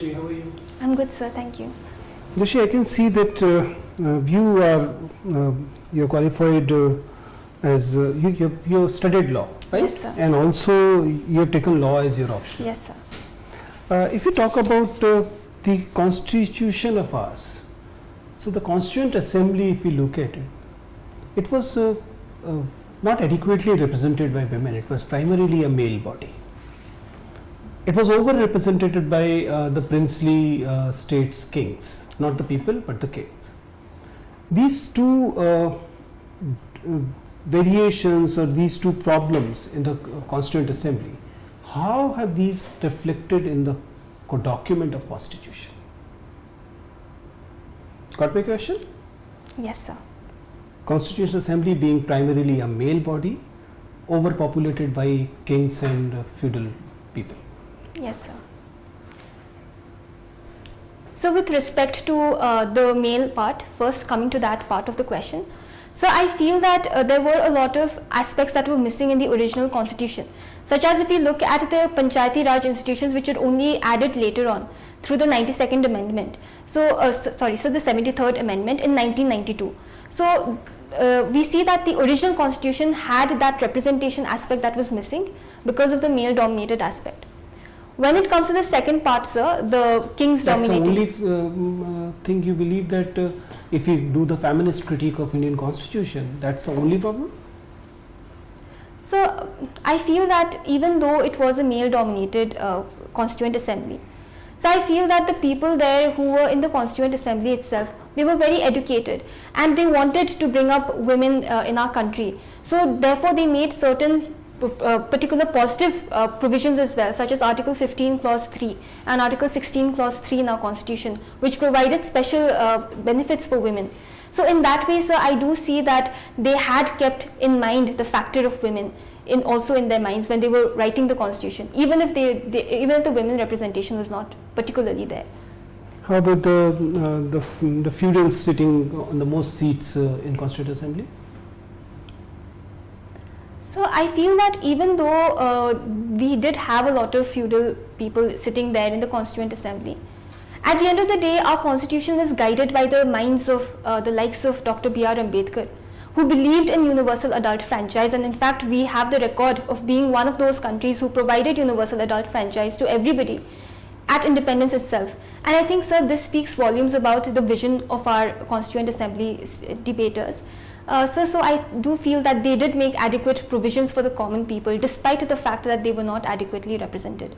How are you? I'm good, sir. Thank you. Jayasree, I can see that you are you're qualified as you studied law, right? Yes, sir. And also you have taken law as your option. Yes, sir. If you talk about the constitution of ours, so the Constituent Assembly, if we look at it, it was not adequately represented by women. It was primarily a male body. It was overrepresented by the princely states' kings, not the people but the kings. These two variations or these two problems in the Constituent Assembly, how have these reflected in the document of Constitution? Got my question? Yes, sir. Constitutional Assembly being primarily a male body, overpopulated by kings and feudal people. Yes, sir. So with respect to the male part, first coming to that part of the question, so I feel that there were a lot of aspects that were missing in the original constitution, such as if you look at the Panchayati Raj institutions, which were only added later on through the 92nd amendment. So the 73rd amendment in 1992. So we see that the original constitution had that representation aspect that was missing because of the male dominated aspect. When it comes to the second part, sir, the kings dominating. That's the only thing you believe, that if you do the feminist critique of Indian Constitution, that's the only problem? So I feel that even though it was a male dominated Constituent Assembly, so I feel that the people there who were in the Constituent Assembly itself, they were very educated and they wanted to bring up women in our country. So therefore they made certain particular positive provisions as well, such as Article 15 Clause 3 and Article 16 Clause 3 in our Constitution, which provided special benefits for women. So in that way, sir, I do see that they had kept in mind the factor of women also in their minds when they were writing the Constitution, even if even if the women representation was not particularly there. How about the feudals sitting on the most seats in Constituent Assembly? So I feel that even though we did have a lot of feudal people sitting there in the Constituent Assembly, at the end of the day our constitution was guided by the minds of the likes of Dr. B.R. Ambedkar, who believed in universal adult franchise, and in fact we have the record of being one of those countries who provided universal adult franchise to everybody at independence itself. And I think, sir, this speaks volumes about the vision of our Constituent Assembly debaters. So I do feel that they did make adequate provisions for the common people, despite the fact that they were not adequately represented.